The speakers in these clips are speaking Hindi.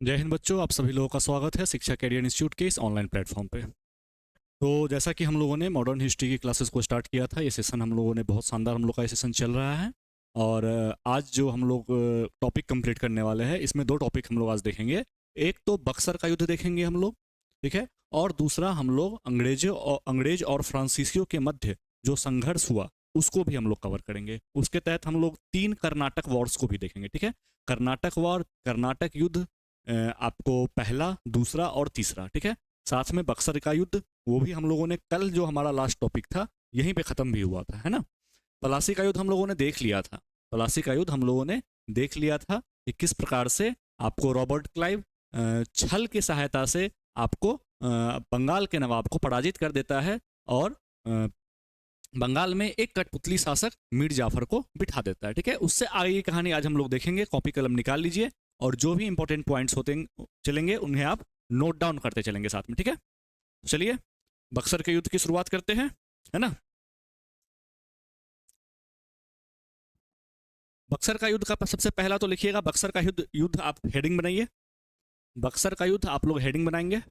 जय हिंद बच्चों, आप सभी लोगों का स्वागत है शिक्षा कैरियर इंस्टीट्यूट के इस ऑनलाइन प्लेटफॉर्म पे। तो जैसा कि हम लोगों ने मॉडर्न हिस्ट्री की क्लासेस को स्टार्ट किया था, ये सेशन हम लोगों ने बहुत शानदार, हम लोग का ये सेशन चल रहा है। और आज जो हम लोग टॉपिक कंप्लीट करने वाले हैं, इसमें दो टॉपिक हम लोग आज देखेंगे। एक तो बक्सर का युद्ध देखेंगे हम लोग, ठीक है। और दूसरा हम लोग अंग्रेज और फ्रांसीसियों के मध्य जो संघर्ष हुआ उसको भी हम लोग कवर करेंगे। उसके तहत हम लोग 3 कर्नाटक वॉर्स को भी देखेंगे, ठीक है। कर्नाटक वॉर, कर्नाटक युद्ध, आपको पहला, दूसरा और तीसरा, ठीक है। साथ में बक्सर का युद्ध, वो भी हम लोगों ने कल, जो हमारा लास्ट टॉपिक था, यहीं पे ख़त्म भी हुआ था, है ना। पलासी का युद्ध हम लोगों ने देख लिया था। पलासी का युद्ध हम लोगों ने देख लिया था कि किस प्रकार से आपको रॉबर्ट क्लाइव छल की सहायता से आपको बंगाल के नवाब को पराजित कर देता है और बंगाल में एक कठपुतली शासक मीर जाफर को बिठा देता है, ठीक है। उससे आगे की कहानी आज हम लोग देखेंगे। कॉपी कलम निकाल लीजिए और जो भी इंपॉर्टेंट पॉइंट्स होते चलेंगे उन्हें आप नोट डाउन करते चलेंगे साथ में, ठीक है। चलिए बक्सर के युद्ध की शुरुआत करते हैं, है ना। बक्सर का युद्ध का सबसे पहला तो लिखिएगा, बक्सर का युद्ध, आप हेडिंग बनाइए। बक्सर का युद्ध आप लोग हेडिंग बनाएंगे,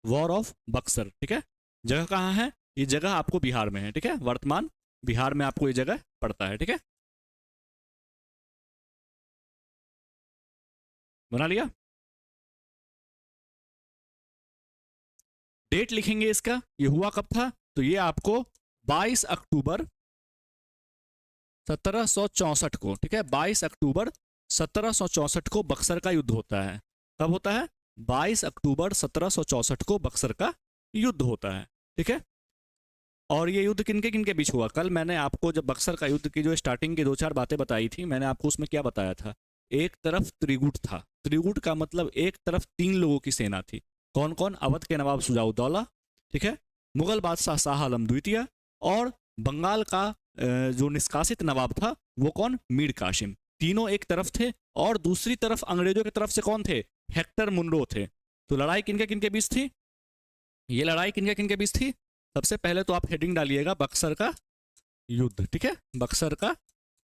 वॉर ऑफ बक्सर, ठीक है। जगह कहाँ है? ये जगह आपको बिहार में है, ठीक है। वर्तमान बिहार में आपको ये जगह पड़ता है, ठीक है। बना लिया? डेट लिखेंगे इसका, ये हुआ कब था, तो ये आपको 22 अक्टूबर 1764 को, ठीक है। 22 अक्टूबर 1764 को बक्सर का युद्ध होता है। कब होता है? 22 अक्टूबर 1764 को बक्सर का युद्ध होता है, ठीक है। और ये युद्ध किनके किनके बीच हुआ? कल मैंने आपको जब बक्सर का युद्ध की जो स्टार्टिंग की 2-4 बातें बताई थी, मैंने आपको उसमें क्या बताया था? एक तरफ त्रिगुट था। त्रिगुट का मतलब एक तरफ 3 लोगों की सेना थी। कौन कौन? अवध के नवाब सुजाउद्दौला, ठीक है, मुगल बादशाह शाह आलम द्वितीय, और बंगाल का जो निष्कासित नवाब था वो कौन? मीर कासिम। तीनों एक तरफ थे और दूसरी तरफ अंग्रेजों की तरफ से कौन थे? हेक्टर मुनरो थे। तो लड़ाई किनके किनके बीच थी? ये लड़ाई किनके किनके बीच थी? सबसे पहले तो आप हेडिंग डालिएगा बक्सर का युद्ध, ठीक है। बक्सर का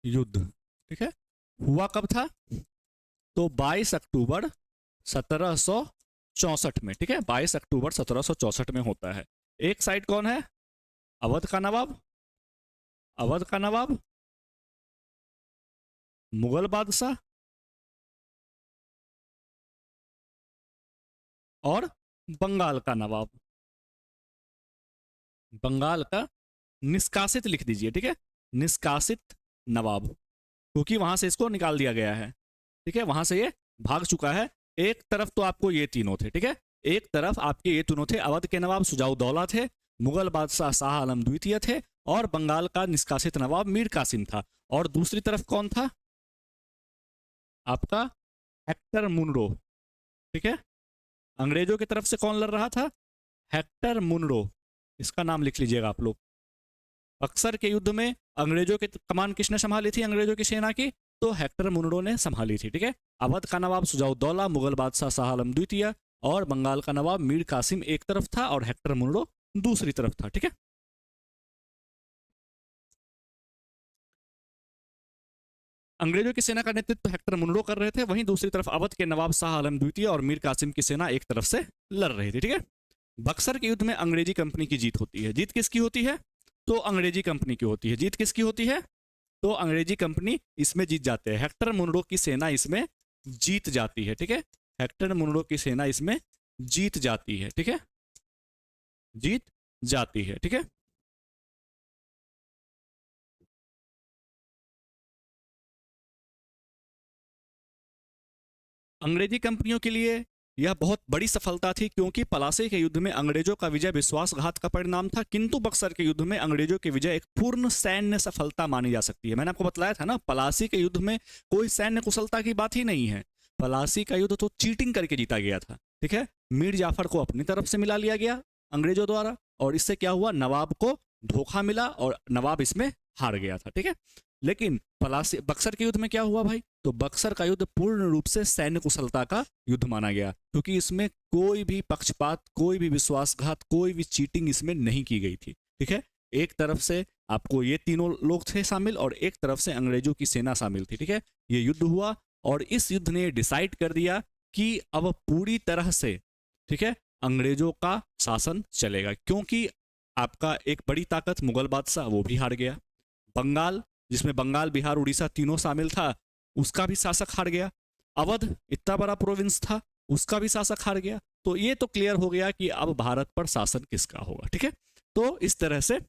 युद्ध, ठीक है। हुआ कब था? तो 22 अक्टूबर 1764 में, ठीक है। 22 अक्टूबर 1764 में होता है। एक साइड कौन है? अवध का नवाब, अवध का नवाब, मुगल बादशाह और बंगाल का नवाब। बंगाल का निष्कासित लिख दीजिए, ठीक है। निष्कासित नवाब, क्योंकि वहां से इसको निकाल दिया गया है, ठीक है। वहां से ये भाग चुका है। एक तरफ तो आपको ये तीनों थे, ठीक है। एक तरफ आपके ये तीनों थे, अवध के नवाब सुजाउद्दौला थे, मुगल बादशाह शाह आलम द्वितीय थे, और बंगाल का निष्कासित नवाब मीर कासिम था। और दूसरी तरफ कौन था? आपका हेक्टर मुनरो, ठीक है। अंग्रेजों की तरफ से कौन लड़ रहा था? Hector Munro. इसका नाम लिख लीजिएगा आप लोग। बक्सर के युद्ध में अंग्रेजों की कमान किसने संभाली थी? अंग्रेजों की सेना की तो हेक्टर मुनरो ने संभाली थी, ठीक है। अवध का नवाब सुजाउद्दौला, मुगल बादशाह शाह आलम द्वितीय और बंगाल का नवाब मीर कासिम एक तरफ था और हेक्टर मुनरो दूसरी तरफ था, ठीक है। अंग्रेजों की सेना का नेतृत्व हेक्टर मुनरो कर रहे थे, वहीं दूसरी तरफ अवध के नवाब शाह आलम द्वितीय और मीर कासिम की सेना एक तरफ से लड़ रही थी, ठीक है। बक्सर के युद्ध में अंग्रेजी कंपनी की जीत होती है। जीत किसकी होती है? तो अंग्रेजी कंपनी की होती है। जीत किसकी होती है? तो अंग्रेजी कंपनी इसमें जीत जाते हैं। हेक्टर मुनरो की सेना इसमें जीत जाती है, ठीक है। हेक्टर मुनरो की सेना इसमें जीत जाती है, ठीक है। जीत जाती है, ठीक है। अंग्रेजी कंपनियों के लिए यह बहुत बड़ी सफलता थी, क्योंकि पलासी के युद्ध में अंग्रेजों का विजय विश्वासघात का परिणाम था, किंतु बक्सर के युद्ध में अंग्रेजों की विजय एक पूर्ण सैन्य सफलता मानी जा सकती है। मैंने आपको बतलाया था ना, पलासी के युद्ध में कोई सैन्य कुशलता की बात ही नहीं है। पलासी का युद्ध तो चीटिंग करके जीता गया था, ठीक है। मीर जाफर को अपनी तरफ से मिला लिया गया अंग्रेजों द्वारा, और इससे क्या हुआ? नवाब को धोखा मिला और नवाब इसमें हार गया था, ठीक है। लेकिन पलासी बक्सर के युद्ध में क्या हुआ भाई? तो बक्सर का युद्ध पूर्ण रूप से सैन्य कुशलता का युद्ध माना गया, क्योंकि इसमें कोई भी पक्षपात, कोई भी विश्वासघात, कोई भी चीटिंग इसमें नहीं की गई थी, ठीक है। एक तरफ से आपको ये तीनों लोग थे शामिल और एक तरफ से अंग्रेजों की सेना शामिल थी, ठीक है। ये युद्ध हुआ और इस युद्ध ने डिसाइड कर दिया कि अब पूरी तरह से, ठीक है, अंग्रेजों का शासन चलेगा, क्योंकि आपका एक बड़ी ताकत मुगल बादशाह वो भी हार गया, बंगाल जिसमें बंगाल बिहार उड़ीसा तीनों शामिल था उसका भी शासक हार गया, अवध इतना बड़ा प्रोविंस था उसका भी शासक हार गया। तो ये तो क्लियर हो गया कि अब भारत पर शासन किसका होगा, ठीक है। तो इस तरह से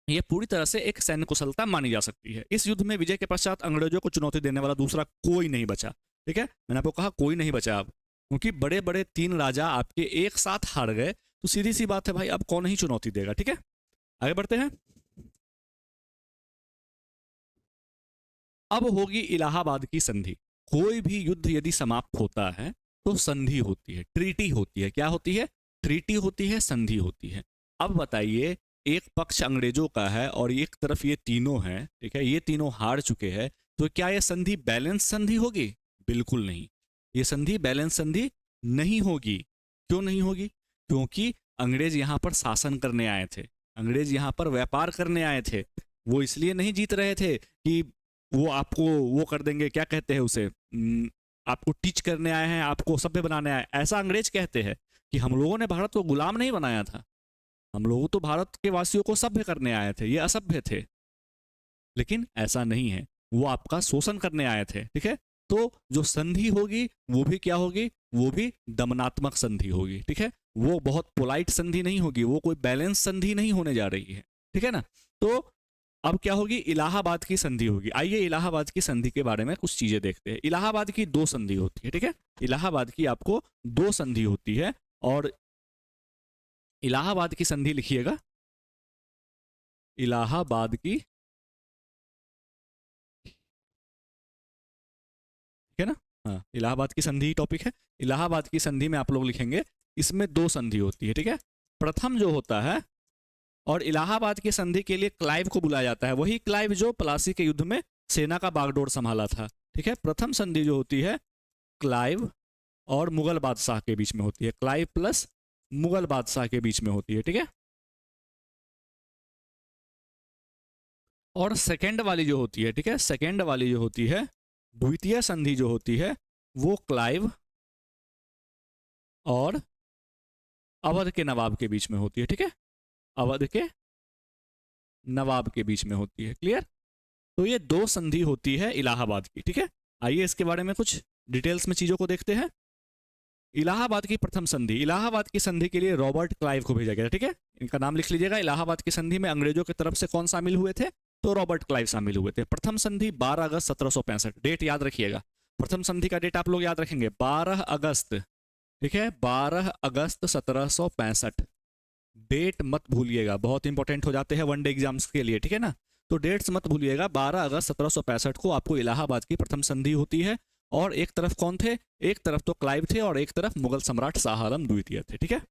ये पूरी तरह से एक सैन्य कुशलता मानी जा सकती है। इस युद्ध में विजय के पश्चात अंग्रेजों को चुनौती देने वाला दूसरा कोई नहीं बचा, ठीक है, मैंने आपको कहा कोई नहीं बचा अब, क्योंकि बड़े बड़े 3 राजा आपके एक साथ हार गए, तो सीधी सी बात है भाई, अब कौन ही चुनौती देगा, ठीक है। आगे बढ़ते हैं। अब होगी इलाहाबाद की संधि। कोई भी युद्ध यदि समाप्त होता है तो संधि होती है, ट्रीटी होती है। क्या होती है? ट्रीटी होती है, संधि होती है। अब बताइए, एक पक्ष अंग्रेजों का है और एक तरफ ये तीनों हैं, ठीक है, ये तीनों हार चुके हैं, तो क्या ये संधि बैलेंस संधि होगी? बिल्कुल नहीं, ये संधि बैलेंस संधि नहीं होगी। क्यों नहीं होगी? क्योंकि अंग्रेज यहां पर शासन करने आए थे, अंग्रेज यहां पर व्यापार करने आए थे। वो इसलिए नहीं जीत रहे थे कि वो आपको वो कर देंगे, क्या कहते हैं उसे, आपको टीच करने आए हैं, आपको सभ्य बनाने आए। ऐसा अंग्रेज कहते हैं कि हम लोगों ने भारत को गुलाम नहीं बनाया था, हम लोग तो भारत के वासियों को सभ्य करने आए थे, ये असभ्य थे। लेकिन ऐसा नहीं है, वो आपका शोषण करने आए थे, ठीक है। तो जो संधि होगी वो भी क्या होगी? वो भी दमनात्मक संधि होगी, ठीक है। वो बहुत पोलाइट संधि नहीं होगी, वो कोई बैलेंस संधि नहीं होने जा रही है, ठीक है ना। तो अब क्या होगी? इलाहाबाद की संधि होगी। आइए इलाहाबाद की संधि के बारे में कुछ चीजें देखते हैं। इलाहाबाद की 2 संधि होती है, ठीक है। इलाहाबाद की आपको 2 संधि होती है, और इलाहाबाद की संधि लिखिएगा, इलाहाबाद की, ठीक है ना। हाँ, इलाहाबाद की संधि टॉपिक है। इलाहाबाद की संधि में आप लोग लिखेंगे, इसमें 2 संधि होती है, ठीक है। प्रथम जो होता है, और इलाहाबाद की संधि के लिए क्लाइव को बुलाया जाता है, वही क्लाइव जो प्लासी के युद्ध में सेना का बागडोर संभाला था, ठीक है। प्रथम संधि जो होती है क्लाइव और मुगल बादशाह के बीच में होती है, क्लाइव प्लस मुगल बादशाह के बीच में होती है, ठीक है। और सेकेंड वाली जो होती है, ठीक है, सेकेंड वाली जो होती है, द्वितीय संधि जो होती है, वो क्लाइव और अवध के नवाब के बीच में होती है, ठीक है, अवध के नवाब के बीच में होती है। क्लियर? तो ये 2 संधि होती है इलाहाबाद की, ठीक है। आइए इसके बारे में कुछ डिटेल्स में चीजों को देखते हैं। इलाहाबाद की प्रथम संधि, इलाहाबाद की संधि के लिए रॉबर्ट क्लाइव को भेजा गया, ठीक है, इनका नाम लिख लीजिएगा। इलाहाबाद की संधि में अंग्रेजों की तरफ से कौन शामिल हुए थे? तो रॉबर्ट क्लाइव शामिल हुए थे। प्रथम संधि 12 अगस्त 1765, डेट याद रखिएगा, प्रथम संधि का डेट आप लोग याद रखेंगे 12 अगस्त, ठीक है, 12 अगस्त 1765। डेट मत भूलिएगा, बहुत इंपॉर्टेंट हो जाते हैं वनडे एग्जाम्स के लिए, ठीक है ना। तो डेट्स मत भूलिएगा, 12 अगस्त 1765 को आपको इलाहाबाद की प्रथम संधि होती है। और एक तरफ कौन थे? एक तरफ तो क्लाइव थे और एक तरफ मुगल सम्राट शाह आलम द्वितीय थे, ठीक है।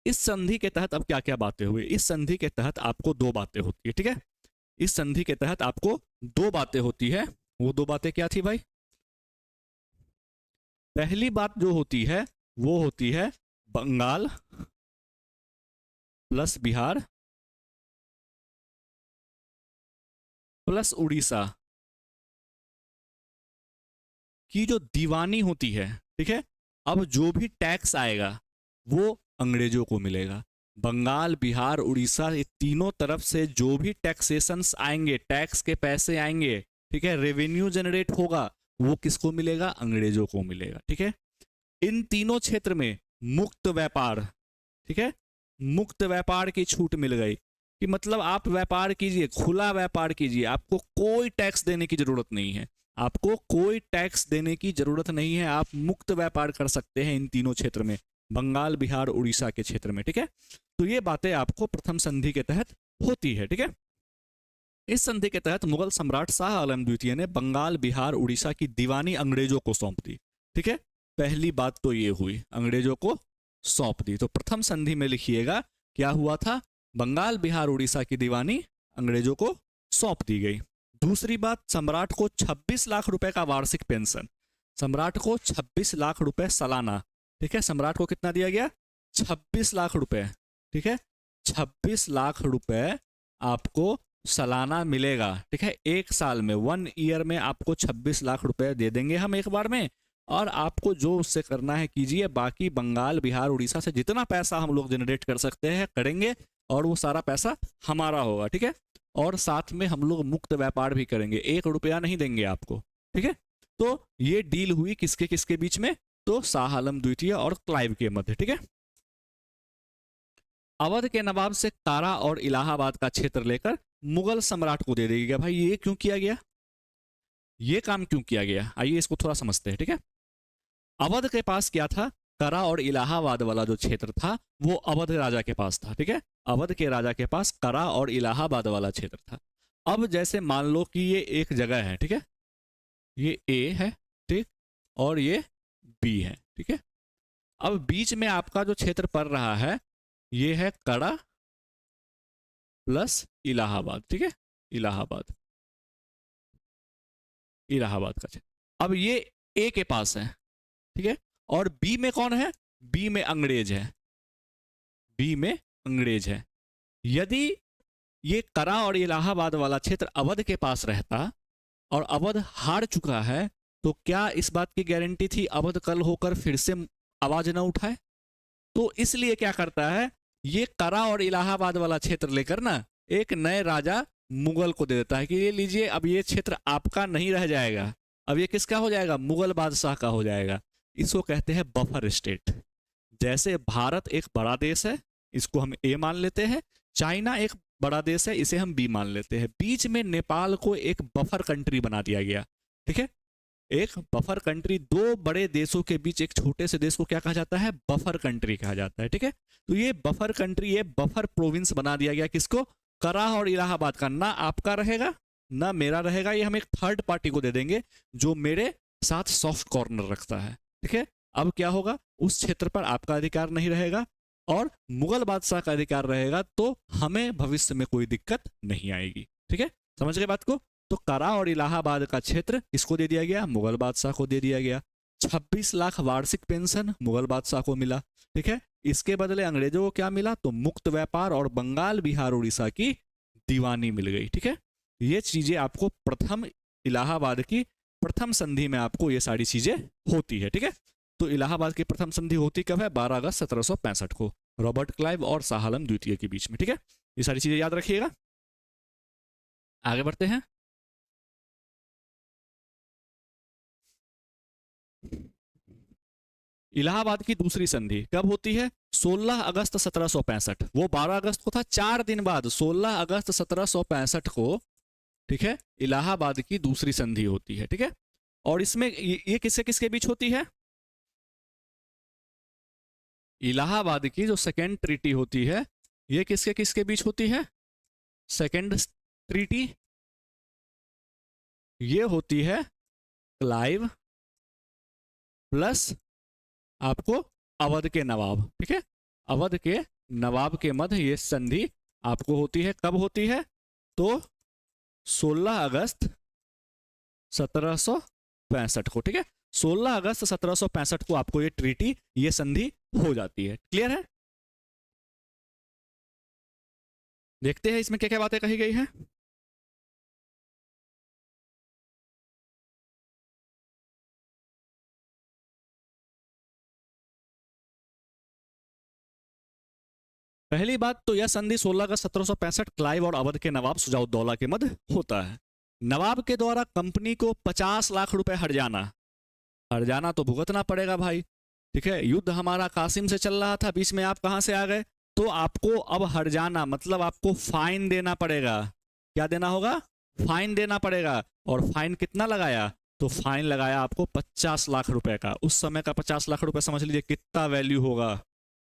इस संधि के तहत अब क्या क्या बातें हुई? इस संधि के तहत आपको 2 बातें होती है, ठीक है। इस संधि के तहत आपको 2 बातें होती है। वो 2 बातें क्या थी भाई? पहली बात जो होती है वो होती है बंगाल प्लस बिहार प्लस उड़ीसा की जो दीवानी होती है, ठीक है। अब जो भी टैक्स आएगा वो अंग्रेजों को मिलेगा। बंगाल, बिहार, उड़ीसा, ये तीनों तरफ से जो भी टैक्सेशंस आएंगे, टैक्स के पैसे आएंगे, ठीक है, रेवेन्यू जनरेट होगा, वो किसको मिलेगा? अंग्रेजों को मिलेगा, ठीक है। इन तीनों क्षेत्र में मुक्त व्यापार, ठीक है, मुक्त व्यापार की छूट मिल गई कि मतलब आप व्यापार कीजिए, खुला व्यापार कीजिए, आपको कोई टैक्स देने की जरूरत नहीं है, आपको कोई टैक्स देने की जरूरत नहीं है, आप मुक्त व्यापार कर सकते हैं इन तीनों क्षेत्र में, बंगाल, बिहार, उड़ीसा के क्षेत्र में, ठीक है। तो ये बातें आपको प्रथम संधि के तहत होती है, ठीक है। इस संधि के तहत मुगल सम्राट शाह आलम द्वितीय ने बंगाल, बिहार, उड़ीसा की दीवानी अंग्रेजों को सौंप दी, ठीक है। पहली बात तो ये हुई, अंग्रेजों को सौंप दी। तो प्रथम संधि में लिखिएगा क्या हुआ था? बंगाल, बिहार, उड़ीसा की दीवानी अंग्रेजों को सौंप दी गई। दूसरी बात, सम्राट को 26 लाख रुपए का वार्षिक पेंशन, सम्राट को 26 लाख रुपए सालाना, ठीक है। सम्राट को कितना दिया गया? 26 लाख रुपए, ठीक है, 26 लाख रुपए आपको सालाना मिलेगा, ठीक है। एक साल में 1 ईयर में आपको 26 लाख रुपए दे देंगे हम एक बार में, और आपको जो उससे करना है कीजिए। बाकी बंगाल, बिहार, उड़ीसा से जितना पैसा हम लोग जनरेट कर सकते हैं करेंगे, और वो सारा पैसा हमारा होगा, ठीक है। और साथ में हम लोग मुक्त व्यापार भी करेंगे, 1 रुपया नहीं देंगे आपको, ठीक है। तो ये डील हुई किसके किसके बीच में? तो शाह आलम द्वितीय और क्लाइव के मध्य, ठीक है। अवध के नवाब से कारा और इलाहाबाद का क्षेत्र लेकर मुगल सम्राट को दे देगा। भाई ये क्यों किया गया, ये काम क्यों किया गया? आइए इसको थोड़ा समझते हैं, ठीक है। अवध के पास क्या था? करा और इलाहाबाद वाला जो क्षेत्र था वो अवध राजा के पास था, ठीक है। अवध के राजा के पास करा और इलाहाबाद वाला क्षेत्र था। अब जैसे मान लो कि ये एक जगह है, ठीक है, ये ए है, ठीक, और ये बी है, ठीक है। अब बीच में आपका जो क्षेत्र पड़ रहा है ये है कड़ा प्लस इलाहाबाद, ठीक है, इलाहाबाद, इलाहाबाद का क्षेत्र। अब ये ए के पास है, ठीक है, और बी में कौन है? बी में अंग्रेज है, बी में अंग्रेज है। यदि ये करा और इलाहाबाद वाला क्षेत्र अवध के पास रहता और अवध हार चुका है, तो क्या इस बात की गारंटी थी अवध कल होकर फिर से आवाज न उठाए? तो इसलिए क्या करता है, ये करा और इलाहाबाद वाला क्षेत्र लेकर ना एक नए राजा मुगल को दे देता है कि ये लीजिए, अब ये क्षेत्र आपका नहीं रह जाएगा, अब ये किसका हो जाएगा? मुगल बादशाह का हो जाएगा। इसको कहते हैं बफर स्टेट। जैसे भारत एक बड़ा देश है, इसको हम ए मान लेते हैं, चाइना एक बड़ा देश है, इसे हम बी मान लेते हैं, बीच में नेपाल को एक बफर कंट्री बना दिया गया, ठीक है। एक बफर कंट्री, दो बड़े देशों के बीच एक छोटे से देश को क्या कहा जाता है? बफर कंट्री कहा जाता है, ठीक है। तो ये बफर कंट्री, ये बफर प्रोविंस बना दिया गया किसको? करा और इलाहाबाद का। ना आपका रहेगा ना मेरा रहेगा, ये हम एक थर्ड पार्टी को दे देंगे जो मेरे साथ सॉफ्ट कॉर्नर रखता है, ठीक है। अब क्या होगा, उस क्षेत्र पर आपका अधिकार नहीं रहेगा और मुगल बादशाह का अधिकार रहेगा, तो हमें भविष्य में कोई दिक्कत नहीं आएगी, ठीक है। समझ गए बात को? तो करा और इलाहाबाद का क्षेत्र किसको दे दिया गया? मुगल बादशाह को दे दिया गया। 26 लाख वार्षिक पेंशन मुगल बादशाह को मिला, ठीक है। इसके बदले अंग्रेजों को क्या मिला? तो मुक्त व्यापार और बंगाल, बिहार, उड़ीसा की दीवानी मिल गई, ठीक है। ये चीजें आपको प्रथम इलाहाबाद की प्रथम संधि में आपको ये सारी चीजें होती है, ठीक है। तो इलाहाबाद की प्रथम संधि होती कब है? 12 अगस्त 1765 को, रॉबर्ट क्लाइव और शाह आलम द्वितीय के बीच में, ठीक है। ये सारी चीजें याद रखिएगा। आगे बढ़ते हैं। इलाहाबाद की दूसरी संधि कब होती है? 16 अगस्त 1765। वो 12 अगस्त को था, 4 दिन बाद 16 अगस्त 1765 को, ठीक है, इलाहाबाद की दूसरी संधि होती है, ठीक है। और इसमें ये किससे किसके बीच होती है? इलाहाबाद की जो सेकेंड ट्रीटी होती है ये किसके किसके बीच होती है? सेकेंड ट्रीटी ये होती है क्लाइव प्लस आपको अवध के नवाब, ठीक है। अवध के नवाब के मध्य ये संधि आपको होती है। कब होती है? तो 16 अगस्त 1765 को, ठीक है। 16 अगस्त 1765 को आपको ये ट्रीटी, ये संधि हो जाती है। क्लियर है? देखते हैं इसमें क्या क्या बातें कही गई हैं। पहली बात तो यह संधि 16 अगस्त 1765 क्लाइव और अवध के नवाब सुजाउद्दौला के मध्य होता है। नवाब के द्वारा कंपनी को 50 लाख रुपए हर्जाना तो भुगतना पड़ेगा भाई, ठीक है। युद्ध हमारा कासिम से चल रहा था, बीच में आप कहां से आ गए, तो आपको अब हर्जाना मतलब आपको फाइन देना पड़ेगा। क्या देना होगा? फाइन देना पड़ेगा। और फाइन कितना लगाया? तो फाइन लगाया आपको 50 लाख रुपए का। उस समय का 50 लाख रुपए समझ लीजिए कितना वैल्यू होगा,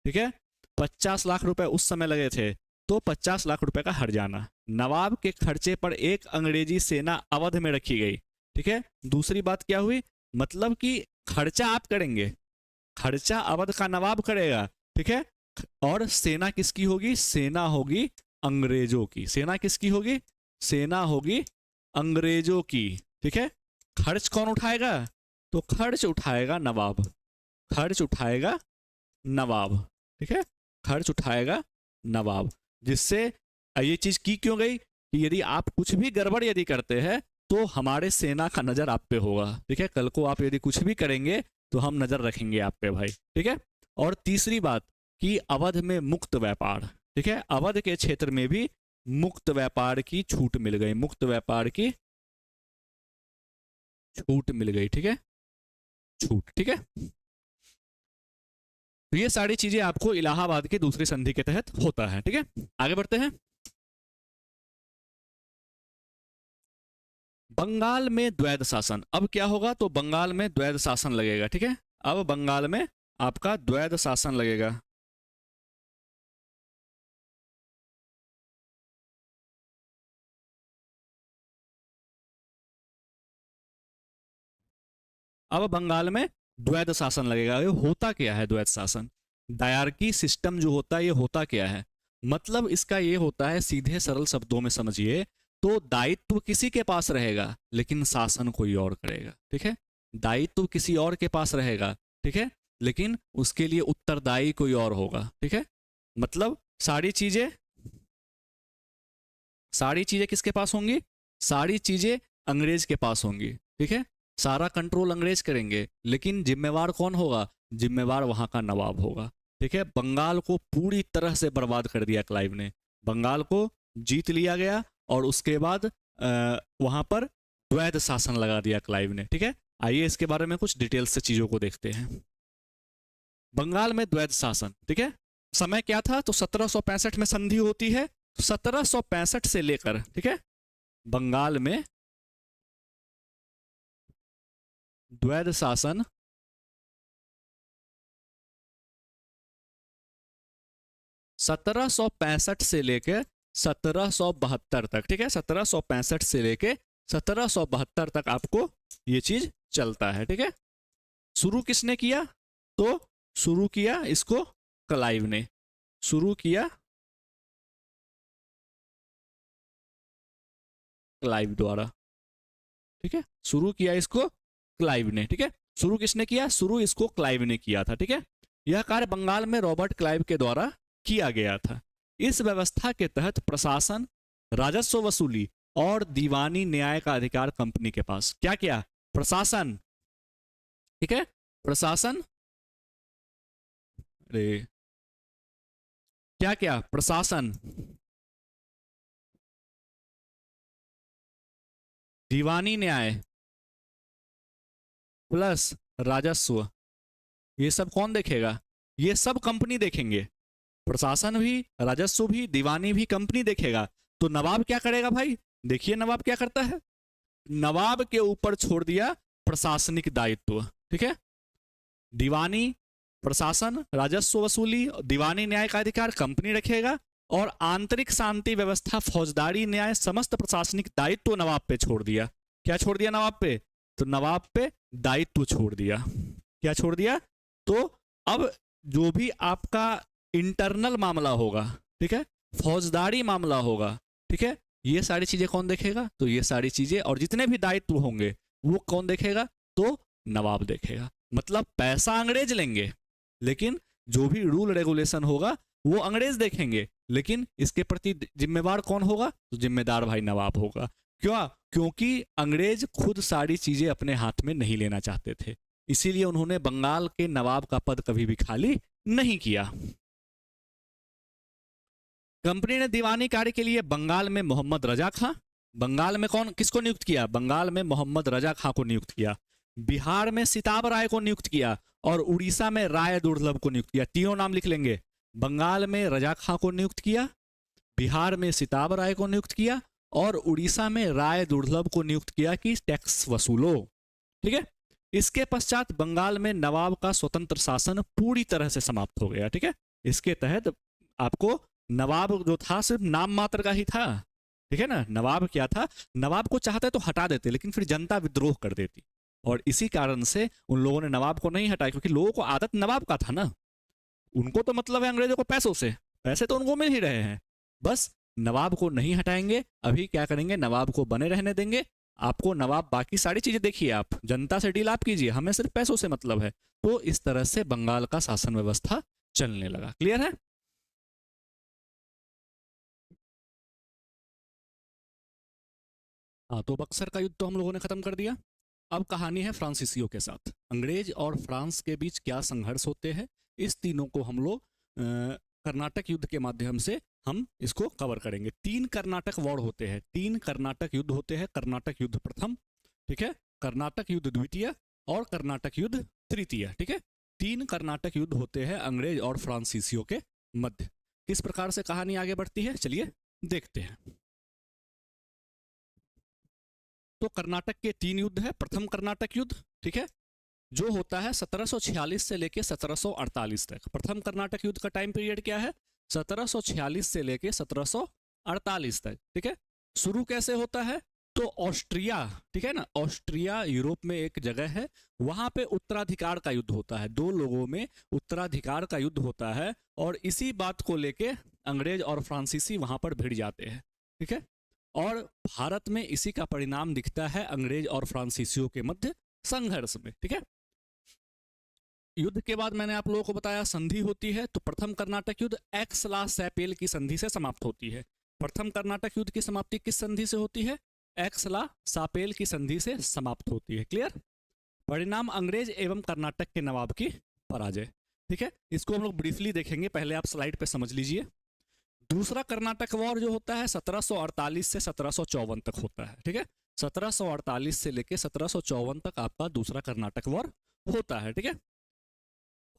ठीक है। 50 लाख रुपए उस समय लगे थे, तो 50 लाख रुपए का हर्जाना। नवाब के खर्चे पर एक अंग्रेजी सेना अवध में रखी गई, ठीक है। दूसरी बात क्या हुई, मतलब कि खर्चा आप करेंगे, खर्चा अवध का नवाब करेगा, ठीक है। और सेना किसकी होगी? सेना होगी अंग्रेजों की। सेना किसकी होगी? सेना होगी अंग्रेजों की, ठीक है। खर्च कौन उठाएगा? तो खर्च उठाएगा नवाब, खर्च उठाएगा नवाब, ठीक है, खर्च उठाएगा नवाब। जिससे ये चीज की क्यों गई? कि यदि आप कुछ भी गड़बड़ यदि करते हैं तो हमारे सेना का नजर आप पे होगा, ठीक है। कल को आप यदि कुछ भी करेंगे तो हम नजर रखेंगे आप पे भाई, ठीक है। और तीसरी बात कि अवध में मुक्त व्यापार, ठीक है, अवध के क्षेत्र में भी मुक्त व्यापार की छूट मिल गई, मुक्त व्यापार की छूट मिल गई, ठीक है, छूट, ठीक है। तो ये सारी चीजें आपको इलाहाबाद के दूसरी संधि के तहत होता है, ठीक है। आगे बढ़ते हैं। बंगाल में द्वैध शासन, अब क्या होगा, तो बंगाल में द्वैध शासन लगेगा, ठीक है। अब बंगाल में आपका द्वैध शासन लगेगा। अब बंगाल में द्वैध शासन लगेगा। ये होता क्या है द्वैध शासन, डायरकी सिस्टम जो होता है ये होता क्या है, मतलब इसका ये होता है, सीधे सरल शब्दों में समझिए तो दायित्व किसी के पास रहेगा लेकिन शासन कोई और करेगा, ठीक है। दायित्व किसी और के पास रहेगा, ठीक है, लेकिन उसके लिए उत्तरदायी कोई और होगा, ठीक है। मतलब सारी चीजें किसके पास होंगी, सारी चीजें अंग्रेज के पास होंगी, ठीक है। सारा कंट्रोल अंग्रेज करेंगे लेकिन जिम्मेवार कौन होगा, जिम्मेवार वहां का नवाब होगा, ठीक है। बंगाल को पूरी तरह से बर्बाद कर दिया क्लाइव ने, बंगाल को जीत लिया गया और उसके बाद वहां पर द्वैध शासन लगा दिया क्लाइव ने, ठीक है। आइए इसके बारे में कुछ डिटेल्स से चीजों को देखते हैं। बंगाल में द्वैध शासन, ठीक है, समय क्या था, तो 1765 में संधि होती है, 1765 से लेकर, ठीक है, बंगाल में द्वैध शासन 1765 से लेकर 1772 तक, ठीक है, 1765 से लेकर 1772 तक आपको ये चीज चलता है, ठीक है। शुरू किसने किया, तो शुरू किया इसको क्लाइव ने, शुरू किया क्लाइव द्वारा, ठीक है, शुरू किया इसको क्लाइव ने, ठीक है। शुरू किसने किया, शुरू इसको क्लाइव ने किया था, ठीक है। यह कार्य बंगाल में रॉबर्ट क्लाइव के द्वारा किया गया था। इस व्यवस्था के तहत प्रशासन, राजस्व वसूली और दीवानी न्याय का अधिकार कंपनी के पास, क्या किया, प्रशासन, ठीक है, प्रशासन, अरे क्या क्या, प्रशासन, दीवानी न्याय प्लस राजस्व, ये सब कौन देखेगा, ये सब कंपनी देखेंगे, प्रशासन भी, राजस्व भी, दीवानी भी कंपनी देखेगा। तो नवाब क्या करेगा भाई, देखिए नवाब क्या करता है, नवाब के ऊपर छोड़ दिया प्रशासनिक दायित्व, ठीक है। दीवानी, प्रशासन, राजस्व वसूली, दीवानी न्याय का अधिकार कंपनी रखेगा और आंतरिक शांति व्यवस्था, फौजदारी न्याय, समस्त प्रशासनिक दायित्व नवाब पे छोड़ दिया। क्या छोड़ दिया नवाब पे, तो नवाब पे दायित्व छोड़ दिया, क्या छोड़ दिया, तो अब जो भी आपका इंटरनल मामला होगा, ठीक है, फौजदारी मामला होगा, ठीक है, ये सारी चीजें कौन देखेगा, तो ये सारी चीजें और जितने भी दायित्व होंगे वो कौन देखेगा, तो नवाब देखेगा। मतलब पैसा अंग्रेज लेंगे लेकिन जो भी रूल रेगुलेशन होगा वो अंग्रेज देखेंगे, लेकिन इसके प्रति जिम्मेवार कौन होगा, तो जिम्मेदार भाई नवाब होगा। क्यों, क्योंकि अंग्रेज खुद सारी चीजें अपने हाथ में नहीं लेना चाहते थे, इसीलिए उन्होंने बंगाल के नवाब का पद कभी भी खाली नहीं किया। कंपनी ने दीवानी कार्य के लिए बंगाल में मोहम्मद रजा खां, बंगाल में कौन किसको नियुक्त किया, बंगाल में मोहम्मद रजा खां को नियुक्त किया, बिहार में सिताब राय को नियुक्त किया और उड़ीसा में राय दुर्लभ को नियुक्त किया। तीनों नाम लिख लेंगे, बंगाल में रजा खां को नियुक्त किया, बिहार में सिताब राय को नियुक्त किया और उड़ीसा में राय दुर्लभ को नियुक्त किया कि टैक्स वसूलो, ठीक है। इसके पश्चात बंगाल में नवाब का स्वतंत्र शासन पूरी तरह से समाप्त हो गया, ठीक है। इसके तहत आपको नवाब जो था सिर्फ नाम मात्र का ही था, ठीक है ना। नवाब क्या था, नवाब को चाहते तो हटा देते लेकिन फिर जनता विद्रोह कर देती और इसी कारण से उन लोगों ने नवाब को नहीं हटाया, क्योंकि लोगों को आदत नवाब का था ना, उनको तो मतलब है अंग्रेजों को पैसों से, पैसे तो उनको मिल ही रहे हैं, बस नवाब को नहीं हटाएंगे। अभी क्या करेंगे, नवाब को बने रहने देंगे, आपको नवाब बाकी सारी चीजें देखिए, आप जनता से डील आप कीजिए, हमें सिर्फ पैसों से मतलब है। तो इस तरह से बंगाल का शासन व्यवस्था चलने लगा। क्लियर है। हाँ, तो बक्सर का युद्ध तो हम लोगों ने खत्म कर दिया। अब कहानी है फ्रांसीसियों के साथ। अंग्रेज और फ्रांस के बीच क्या संघर्ष होते हैं, इस तीनों को हम लोग कर्नाटक युद्ध के माध्यम से हम इसको कवर करेंगे। 3 कर्नाटक वॉर होते हैं, 3 कर्नाटक युद्ध होते हैं। कर्नाटक युद्ध प्रथम, ठीक है, कर्नाटक युद्ध द्वितीय और कर्नाटक युद्ध तृतीय, ठीक है। 3 कर्नाटक युद्ध होते हैं अंग्रेज और फ्रांसीसियों के मध्य। किस प्रकार से कहानी आगे बढ़ती है, चलिए देखते हैं। तो कर्नाटक के 3 युद्ध है। प्रथम कर्नाटक युद्ध, ठीक है, जो होता है 1746 से लेके 1748 तक। प्रथम कर्नाटक युद्ध का टाइम पीरियड क्या है, 1746 से लेके 1748 तक, ठीक है। शुरू कैसे होता है, तो ऑस्ट्रिया, ठीक है ना, ऑस्ट्रिया यूरोप में एक जगह है, वहां पे उत्तराधिकार का युद्ध होता है। 2 लोगों में उत्तराधिकार का युद्ध होता है और इसी बात को लेके अंग्रेज और फ्रांसीसी वहां पर भिड़ जाते हैं, ठीक है। और भारत में इसी का परिणाम दिखता है अंग्रेज और फ्रांसीसियों के मध्य संघर्ष में, ठीक है। युद्ध के बाद मैंने आप लोगों को बताया संधि होती है। तो प्रथम कर्नाटक युद्ध एक्सला सैपेल की संधि से समाप्त होती है। प्रथम कर्नाटक युद्ध की समाप्ति किस संधि से होती है, एक्सला सापेल की संधि से समाप्त होती है। क्लियर। परिणाम अंग्रेज एवं कर्नाटक के नवाब की पराजय, ठीक है। इसको हम लोग ब्रीफली देखेंगे, पहले आप स्लाइड पे समझ लीजिए। दूसरा कर्नाटक वॉर जो होता है 1748 से 1754 तक होता है, ठीक है। 1748 से लेके 1754 तक आपका दूसरा कर्नाटक वॉर होता है, ठीक है।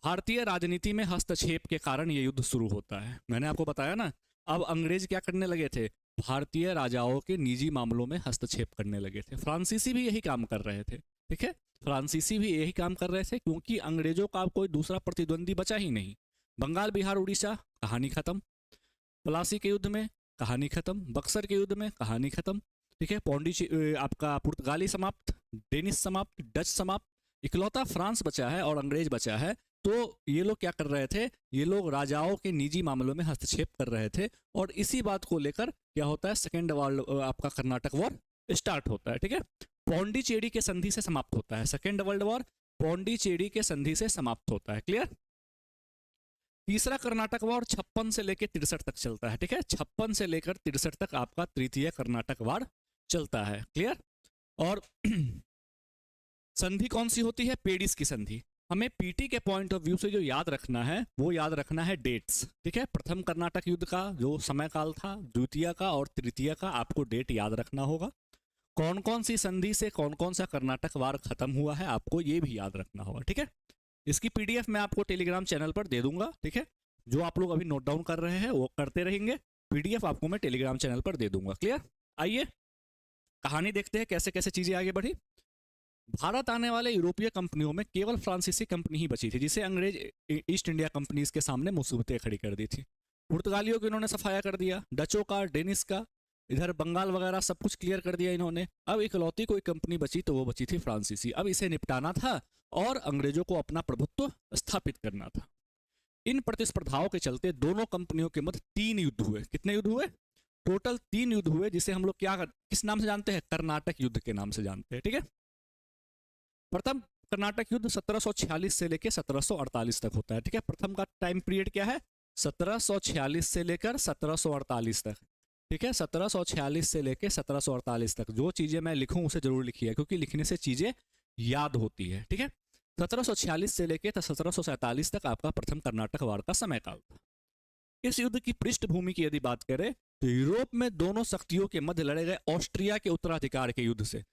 भारतीय राजनीति में हस्तक्षेप के कारण यह युद्ध शुरू होता है। मैंने आपको बताया ना, अब अंग्रेज क्या करने लगे थे, भारतीय राजाओं के निजी मामलों में हस्तक्षेप करने लगे थे। फ्रांसीसी भी यही काम कर रहे थे, ठीक है। फ्रांसीसी भी यही काम कर रहे थे क्योंकि अंग्रेजों का कोई दूसरा प्रतिद्वंदी बचा ही नहीं। बंगाल बिहार उड़ीसा, कहानी खत्म। प्लासी के युद्ध में कहानी खत्म। बक्सर के युद्ध में कहानी खत्म, ठीक है। पौंडीचेरी आपका पुर्तगाली समाप्त, डेनिश समाप्त, डच समाप्त। इकलौता फ्रांस बचा है और अंग्रेज बचा है। तो ये लोग क्या कर रहे थे, ये लोग राजाओं के निजी मामलों में हस्तक्षेप कर रहे थे और इसी बात को लेकर क्या होता है, सेकेंड वर्ल्ड आपका कर्नाटक वॉर स्टार्ट होता है, ठीक है। पौंडीचेरी के संधि से समाप्त होता है। सेकेंड वर्ल्ड वॉर पौंडीचेरी के संधि से समाप्त होता है। क्लियर। तीसरा कर्नाटक वॉर 56 से लेकर 63 तक चलता है, ठीक है। 56 से लेकर 63 तक आपका तृतीय कर्नाटक वॉर चलता है। क्लियर। और संधि कौन सी होती है, पेरिस की संधि। हमें पीटी के पॉइंट ऑफ व्यू से जो याद रखना है वो याद रखना है डेट्स, ठीक है। प्रथम कर्नाटक युद्ध का जो समय काल था, द्वितीय का और तृतीय का आपको डेट याद रखना होगा। कौन कौन सी संधि से कौन कौन सा कर्नाटक वार खत्म हुआ है आपको ये भी याद रखना होगा, ठीक है। इसकी पीडीएफ मैं आपको टेलीग्राम चैनल पर दे दूंगा, ठीक है। जो आप लोग अभी नोट डाउन कर रहे हैं वो करते रहेंगे, पीडीएफ आपको मैं टेलीग्राम चैनल पर दे दूंगा। क्लियर। आइए कहानी देखते हैं कैसे कैसे चीजें आगे बढ़ी। भारत आने वाले यूरोपीय कंपनियों में केवल फ्रांसीसी कंपनी ही बची थी जिसे अंग्रेज ईस्ट इंडिया कंपनीज के सामने मुसीबतें खड़ी कर दी थी। पुर्तगालियों को इन्होंने सफाया कर दिया, डचों का, डेनिस का, इधर बंगाल वगैरह सब कुछ क्लियर कर दिया इन्होंने। अब इकलौती कोई कंपनी बची तो वो बची थी फ्रांसीसी। अब इसे निपटाना था और अंग्रेजों को अपना प्रभुत्व स्थापित करना था। इन प्रतिस्पर्धाओं के चलते दोनों कंपनियों के मध्य 3 युद्ध हुए। कितने युद्ध हुए, टोटल 3 युद्ध हुए, जिसे हम लोग क्या किस नाम से जानते हैं, कर्नाटक युद्ध के नाम से जानते हैं, ठीक है। प्रथम कर्नाटक युद्ध 1746 से लेकर 1748 तक होता है, ठीक है। प्रथम का टाइम पीरियड क्या है, 1746 से लेकर 1748 तक, ठीक है। 1746 से लेकर 1748 तक जो चीजें मैं लिखूं उसे जरूर लिखिए क्योंकि लिखने से चीजें याद होती है, ठीक है। 1746 से लेकर 1747 तक आपका प्रथम कर्नाटक वार का समय काल था। इस युद्ध की पृष्ठभूमि की यदि बात करें तो यूरोप में दोनों शक्तियों के मध्य लड़े गए ऑस्ट्रिया के उत्तराधिकार के युद्ध से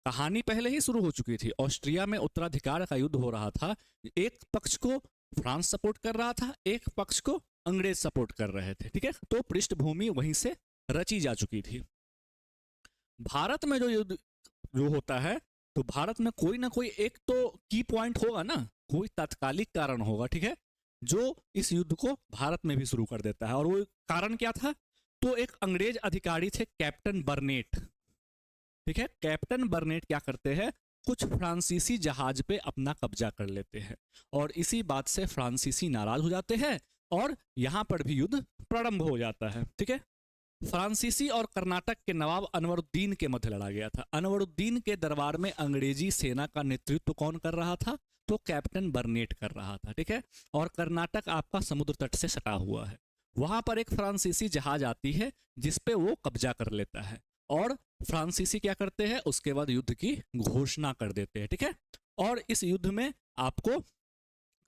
कहानी पहले ही शुरू हो चुकी थी। ऑस्ट्रिया में उत्तराधिकार का युद्ध हो रहा था। एक पक्ष को फ्रांस सपोर्ट कर रहा था, एक पक्ष को अंग्रेज सपोर्ट कर रहे थे, ठीक है। तो पृष्ठभूमि वहीं से रची जा चुकी थी। भारत में जो युद्ध जो होता है तो भारत में कोई ना कोई एक तो की पॉइंट होगा ना, कोई तात्कालिक कारण होगा, ठीक है, जो इस युद्ध को भारत में भी शुरू कर देता है। और वो कारण क्या था, तो एक अंग्रेज अधिकारी थे कैप्टन बर्नेट, ठीक है। कैप्टन बर्नेट क्या करते हैं, कुछ फ्रांसीसी जहाज पे अपना कब्जा कर लेते हैं और इसी बात से फ्रांसीसी नाराज हो जाते हैं और यहां पर भी युद्ध प्रारंभ हो जाता है, ठीक है। फ्रांसीसी और कर्नाटक के नवाब अनवरुद्दीन के मध्य लड़ा गया था। अनवरुद्दीन के दरबार में अंग्रेजी सेना का नेतृत्व कौन कर रहा था, तो कैप्टन बर्नेट कर रहा था, ठीक है। और कर्नाटक आपका समुद्र तट से सटा हुआ है। वहां पर एक फ्रांसीसी जहाज आती है जिसपे वो कब्जा कर लेता है और फ्रांसीसी क्या करते हैं, उसके बाद युद्ध की घोषणा कर देते हैं, ठीक है। और इस युद्ध में आपको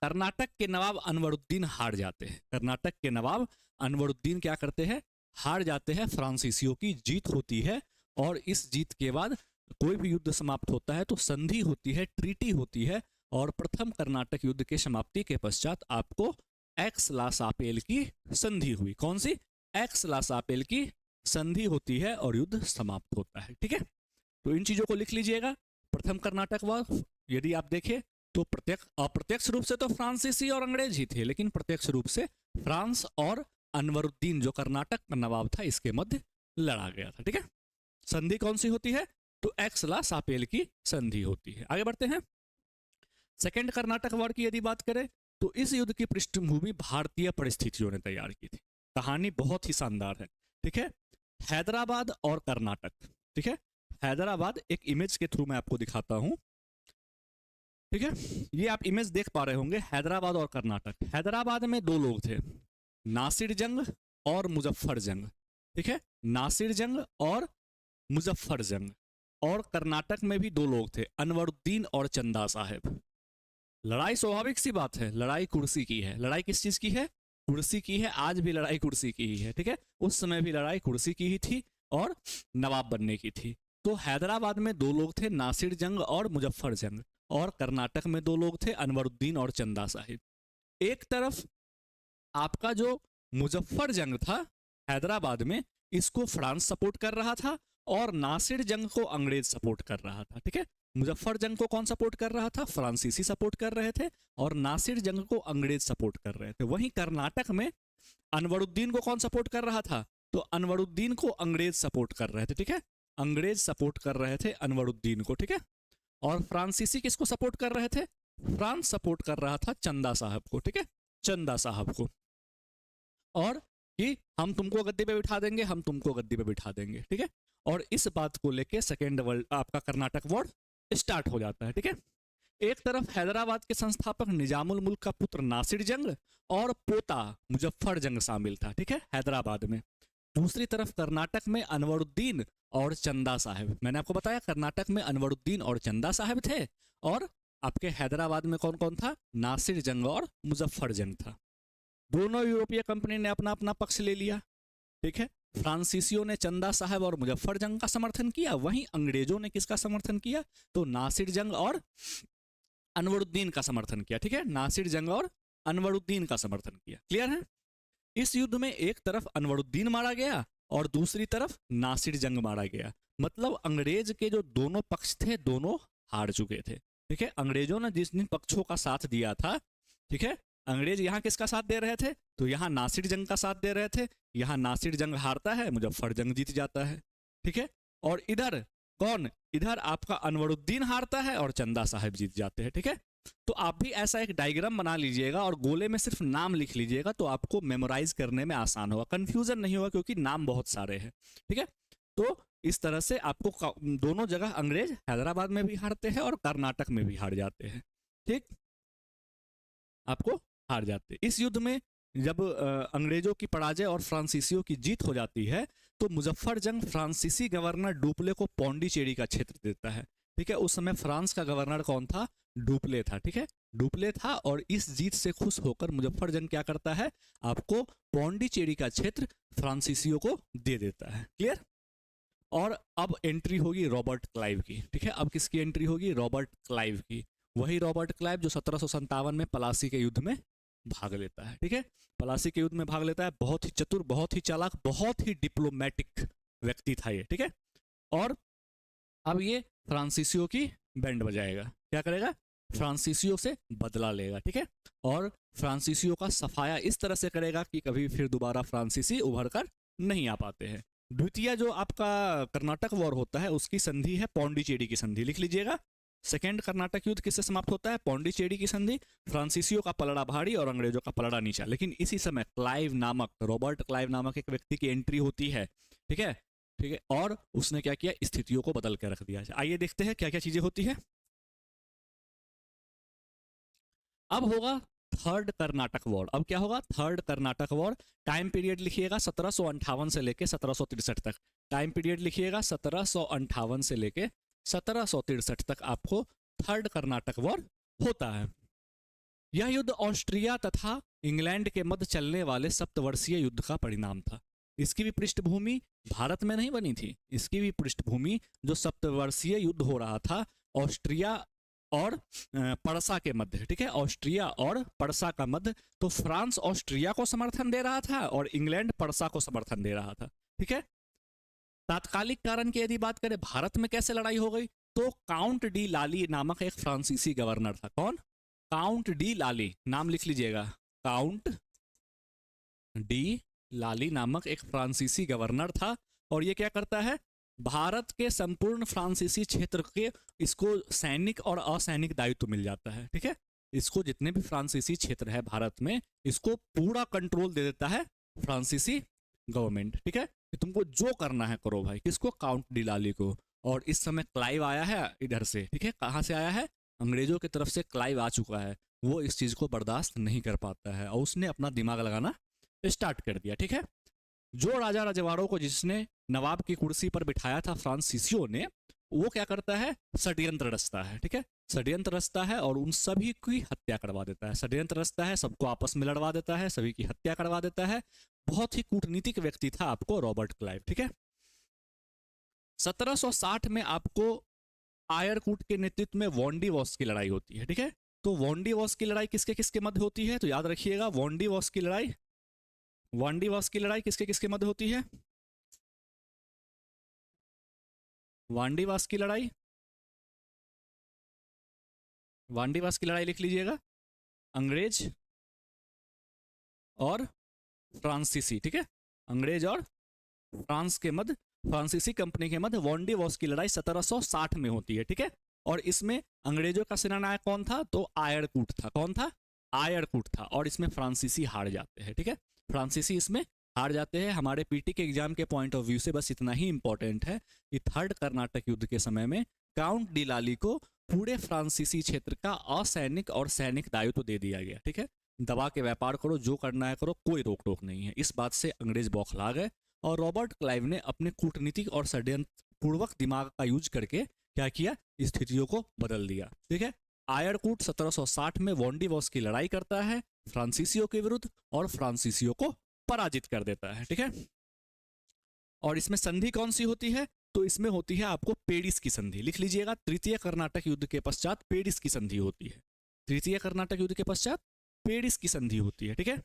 कर्नाटक के नवाब अनवरुद्दीन हार जाते हैं। कर्नाटक के नवाब अनवरुद्दीन क्या करते हैं, हार जाते हैं, फ्रांसीसियों की जीत होती है। और इस जीत के बाद कोई भी युद्ध समाप्त होता है तो संधि होती है, ट्रीटी होती है। और प्रथम कर्नाटक युद्ध के समाप्ति के पश्चात आपको एक्स ला सापेल की संधि हुई। कौन सी? एक्स ला सापेल की संधि होती है और युद्ध समाप्त होता है, ठीक है। तो इन चीजों को लिख लीजिएगा। प्रथम कर्नाटक वार यदि आप देखें तो अप्रत्यक्ष रूप से तो फ्रांसीसी और अंग्रेज ही थे, लेकिन प्रत्यक्ष रूप से फ्रांस और अनवरुद्दीन जो कर्नाटक का नवाब था इसके मध्य लड़ा गया था, ठीक है। संधि कौन सी होती है? तो एक्स ला सापेल की संधि होती है। आगे बढ़ते हैं। सेकेंड कर्नाटक वार की यदि बात करें तो इस युद्ध की पृष्ठभूमि भारतीय परिस्थितियों ने तैयार की थी। कहानी बहुत ही शानदार है, ठीक है। हैदराबाद और कर्नाटक, ठीक है। हैदराबाद एक इमेज के थ्रू मैं आपको दिखाता हूं, ठीक है। ये आप इमेज देख पा रहे होंगे, हैदराबाद और कर्नाटक। हैदराबाद में दो लोग थे, नासिर जंग और मुजफ्फर जंग, ठीक है। नासिर जंग और मुजफ्फर जंग। और कर्नाटक में भी दो लोग थे, अनवरुद्दीन और चंदा साहेब। लड़ाई स्वाभाविक सी बात है, लड़ाई कुर्सी की है। लड़ाई किस चीज की है? कुर्सी की है। आज भी लड़ाई कुर्सी की ही है, ठीक है। उस समय भी लड़ाई कुर्सी की ही थी और नवाब बनने की थी। तो हैदराबाद में दो लोग थे, नासिर जंग और मुजफ्फर जंग। और कर्नाटक में दो लोग थे, अनवरुद्दीन और चंदा साहिब। एक तरफ आपका जो मुजफ्फर जंग था हैदराबाद में, इसको फ्रांस सपोर्ट कर रहा था और नासिर जंग को अंग्रेज सपोर्ट कर रहा था, ठीक है। मुजफ्फर जंग को कौन सपोर्ट कर रहा था? फ्रांसीसी सपोर्ट कर रहे थे। और नासिर जंग को अंग्रेज सपोर्ट कर रहे थे। वहीं कर्नाटक में अनवरुद्दीन को कौन सपोर्ट कर रहा था? तो अनवरुद्दीन को अंग्रेज सपोर्ट कर रहे थे, ठीक है। अंग्रेज सपोर्ट कर रहे थे अनवरुद्दीन को, ठीक है। और फ्रांसीसी किसको सपोर्ट कर रहे थे? फ्रांस सपोर्ट कर रहा था चंदा साहब को, ठीक है, चंदा साहब को। और कि हम तुमको गद्दी पे बिठा देंगे, हम तुमको गद्दी पे बिठा देंगे, ठीक है। और इस बात को लेके सेकेंड वर्ल्ड आपका कर्नाटक वॉर स्टार्ट हो जाता है, ठीक है। एक तरफ हैदराबाद के संस्थापक निजामुल मुल्क का पुत्र नासिर जंग और पोता मुजफ्फर जंग शामिल था, ठीक है, हैदराबाद में। दूसरी तरफ कर्नाटक में अनवरुद्दीन और चंदा साहब। मैंने आपको बताया कर्नाटक में अनवरुद्दीन और चंदा साहब थे। और आपके हैदराबाद में कौन कौन था? नासिर जंग और मुजफ्फर जंग था। दोनों यूरोपीय कंपनी ने अपना अपना पक्ष ले लिया, ठीक है। फ्रांसीसियों ने चंदा साहब और मुजफ्फर जंग का समर्थन किया, वहीं अंग्रेजों ने किसका समर्थन किया? तो नासिर जंग और अनवरुद्दीन का समर्थन किया, ठीक है। नासिर जंग और अनवरुद्दीन का समर्थन किया। क्लियर है? इस युद्ध में एक तरफ अनवरुद्दीन मारा गया और दूसरी तरफ नासिर जंग मारा गया। मतलब अंग्रेज के जो दोनों पक्ष थे दोनों हार चुके थे, ठीक है। अंग्रेजों ने जिस दिन पक्षों का साथ दिया था, ठीक है, अंग्रेज यहाँ किसका साथ दे रहे थे? तो यहाँ नासिर जंग का साथ दे रहे थे। यहाँ नासिर जंग हारता है, मुजफ्फर जंग जीत जाता है, ठीक है। और इधर कौन? इधर आपका अनवरुद्दीन हारता है और चंदा साहब जीत जाते हैं, ठीक है। तो आप भी ऐसा एक डायग्राम बना लीजिएगा और गोले में सिर्फ नाम लिख लीजिएगा, तो आपको मेमोराइज करने में आसान होगा, कंफ्यूजन नहीं होगा, क्योंकि नाम बहुत सारे हैं, ठीक है। तो इस तरह से आपको दोनों जगह अंग्रेज हैदराबाद में भी हारते हैं और कर्नाटक में भी हार जाते हैं, ठीक, आपको हार जाते हैं। इस युद्ध में जब अंग्रेजों की पराजय और फ्रांसीसियों की जीत हो जाती है तो मुजफ्फर जंग फ्रांसीसी गवर्नर डुप्ले को पौंडीचेरी का क्षेत्र देता है, ठीक है। उस समय फ्रांस का गवर्नर कौन था? डुप्ले था, ठीक है, डुप्ले था। और इस जीत से खुश होकर मुजफ्फर जंग क्या करता है? आपको पौंडीचेरी का क्षेत्र फ्रांसीसियों को दे देता है। क्लियर? और अब एंट्री होगी रॉबर्ट क्लाइव की, ठीक है। अब किसकी एंट्री होगी? रॉबर्ट क्लाइव की। वही रॉबर्ट क्लाइव जो 1757 में प्लासी के युद्ध में भाग लेता है, ठीक है। प्लासी के युद्ध में भाग लेता है। बहुत ही चतुर, बहुत ही चालाक, बहुत ही डिप्लोमेटिक व्यक्ति था ये, ठीक है। और अब ये फ्रांसीसियों की बैंड बजाएगा। क्या करेगा? फ्रांसीसियों से बदला लेगा, ठीक है। और फ्रांसीसियों का सफाया इस तरह से करेगा कि कभी फिर दोबारा फ्रांसीसी उभर कर नहीं आ पाते हैं। द्वितीय जो आपका कर्नाटक वॉर होता है उसकी संधि है पौंडीचेरी की संधि, लिख लीजिएगा। सेकेंड कर्नाटक युद्ध किससे समाप्त होता है? पौंडीचेरी की संधि। फ्रांसीसियों का पलड़ा भारी और अंग्रेजों का पलड़ा नीचा। लेकिन इसी समय क्लाइव नामक, रॉबर्ट क्लाइव नामक एक व्यक्ति की एंट्री होती है, ठीक है, ठीक है। और उसने क्या किया? स्थितियों को बदल के रख दिया। आइए देखते हैं क्या क्या चीजें होती है। अब होगा थर्ड कर्नाटक वॉर। अब क्या होगा, third Karnataka war. Time period लिखिएगा 1758 से लेके 1763 तक। टाइम पीरियड लिखिएगा 1758 से लेके 1763 तक आपको थर्ड कर्नाटक वॉर होता है। यह युद्ध ऑस्ट्रिया तथा इंग्लैंड के मध्य चलने वाले सप्तवर्षीय युद्ध का परिणाम था। इसकी भी पृष्ठभूमि भारत में नहीं बनी थी, इसकी भी पृष्ठभूमि जो सप्तवर्षीय युद्ध हो रहा था ऑस्ट्रिया और पड़सा के मध्य, ठीक है, ऑस्ट्रिया और पड़सा का मध्य। तो फ्रांस ऑस्ट्रिया को समर्थन दे रहा था और इंग्लैंड पड़सा को समर्थन दे रहा था, ठीक है। तात्कालिक कारण की यदि बात करें भारत में कैसे लड़ाई हो गई, तो काउंट डी लाली नामक एक फ्रांसीसी गवर्नर था। कौन? काउंट डी लाली, नाम लिख लीजिएगा, काउंट डी लाली नामक एक फ्रांसीसी गवर्नर था। और ये क्या करता है, भारत के संपूर्ण फ्रांसीसी क्षेत्र के इसको सैनिक और असैनिक दायित्व मिल जाता है, ठीक है। इसको जितने भी फ्रांसीसी क्षेत्र है भारत में, इसको पूरा कंट्रोल दे देता है फ्रांसीसी गवर्नमेंट, ठीक है। कि तुमको जो करना है करो भाई। किसको? काउंट डी लाली को। और इस समय क्लाइव आया है इधर से, ठीक है। कहाँ से आया है? अंग्रेजों की तरफ से क्लाइव आ चुका है। वो इस चीज़ को बर्दाश्त नहीं कर पाता है और उसने अपना दिमाग लगाना स्टार्ट कर दिया, ठीक है। जो राजा रजवाड़ों को जिसने नवाब की कुर्सी पर बिठाया था फ्रांसीसियों ने, वो क्या करता है, षड्यंत्र रचता है, ठीक है। षड्यंत्र रचता है और उन सभी की हत्या करवा देता है। षड्यंत्र रचता है, सबको आपस में लड़वा देता है, सभी की हत्या करवा देता है। बहुत ही कूटनीतिक व्यक्ति था आपको रॉबर्ट क्लाइव, ठीक है। 1760 में आपको आयरकूट के नेतृत्व में वॉन्डीवॉस की लड़ाई होती है, ठीक है। तो वॉन्डीवॉस की लड़ाई किसके किसके मध्य होती है, तो याद रखिएगा वॉन्डीवॉस की लड़ाई किसके किसके मध्य होती है। वांडीवास की लड़ाई लिख लीजिएगा, अंग्रेज और फ्रांसीसी, ठीक है। अंग्रेज और फ्रांस के मध्य, फ्रांसीसी कंपनी के मध्य वॉन्डीवॉस की लड़ाई 1760 में होती है, ठीक है। और इसमें अंग्रेजों का सेनानायक कौन था, तो आयरकूट था। कौन था? आयरकूट था। और इसमें फ्रांसीसी हार जाते हैं, ठीक है। फ्रांसीसी इसमें हार जाते हैं। हमारे पीटी के एग्जाम के पॉइंट ऑफ व्यू से बस इतना ही इंपॉर्टेंट है कि थर्ड कर्नाटक युद्ध के समय में काउंट डी लाली को पूरे फ्रांसीसी क्षेत्र का असैनिक और सैनिक दायित्व दे दिया गया, ठीक है। दबा के व्यापार करो, जो करना है करो, कोई रोक टोक नहीं है। इस बात से अंग्रेज बौखला गए और रॉबर्ट क्लाइव ने अपने कूटनीतिक और षड्यंत्र पूर्वक दिमाग का यूज करके क्या किया, स्थितियों को बदल दिया, ठीक है। आयरकूट 1760 में वॉन्डीवॉस की लड़ाई करता है फ्रांसीसियों के विरुद्ध और फ्रांसीसियों को पराजित कर देता है, ठीक है। और इसमें संधि कौन सी होती है, तो इसमें होती है आपको पेरिस की संधि। लिख लीजिएगा, तृतीय कर्नाटक युद्ध के पश्चात पेरिस की संधि होती है। तृतीय कर्नाटक युद्ध के पश्चात पेरिस की संधि होती है, ठीक है।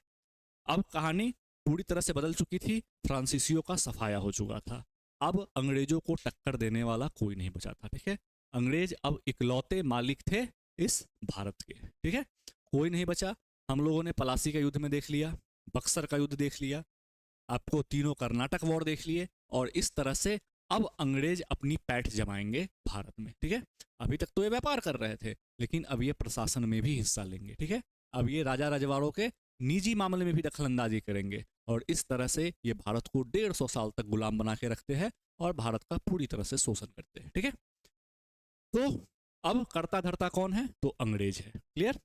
अब कहानी पूरी तरह से बदल चुकी थी, फ्रांसीसियों का सफाया हो चुका था। अब अंग्रेजों को टक्कर देने वाला कोई नहीं बचा था, ठीक है। अंग्रेज अब इकलौते मालिक थे इस भारत के, ठीक है। कोई नहीं बचा। हम लोगों ने पलासी का युद्ध में देख लिया, बक्सर का युद्ध देख लिया, आपको तीनों कर्नाटक वॉर देख लिए। और इस तरह से अब अंग्रेज अपनी पैठ जमाएंगे भारत में, ठीक है। अभी तक तो ये व्यापार कर रहे थे, लेकिन अब ये प्रशासन में भी हिस्सा लेंगे, ठीक है। अब ये राजा रजवाड़ों के निजी मामले में भी दखलंदाजी करेंगे और इस तरह से ये भारत को 150 साल तक गुलाम बना के रखते हैं और भारत का पूरी तरह से शोषण करते हैं, ठीक है। तो अब करता धरता कौन है, तो अंग्रेज है। क्लियर?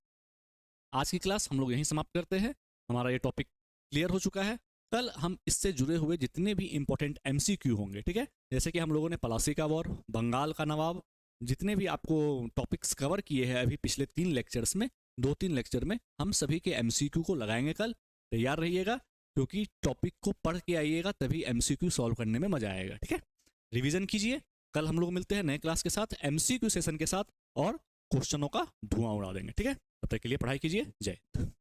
आज की क्लास हम लोग यहीं समाप्त करते हैं। हमारा ये टॉपिक क्लियर हो चुका है। कल हम इससे जुड़े हुए जितने भी इंपॉर्टेंट MCQ होंगे, ठीक है, जैसे कि हम लोगों ने पलासी का वॉर, बंगाल का नवाब, जितने भी आपको टॉपिक्स कवर किए हैं अभी पिछले 3 लेक्चर्स में, 2-3 लेक्चर में, हम सभी के MCQ को लगाएंगे कल। तैयार रहिएगा, क्योंकि टॉपिक को पढ़ के आइएगा तभी MCQ सॉल्व करने में मजा आएगा, ठीक है। रिवीजन कीजिए। कल हम लोग मिलते हैं नए क्लास के साथ, MCQ सेशन के साथ, और क्वेश्चनों का धुआं उड़ा देंगे, ठीक है। तब तक के लिए पढ़ाई कीजिए। जय हिंद।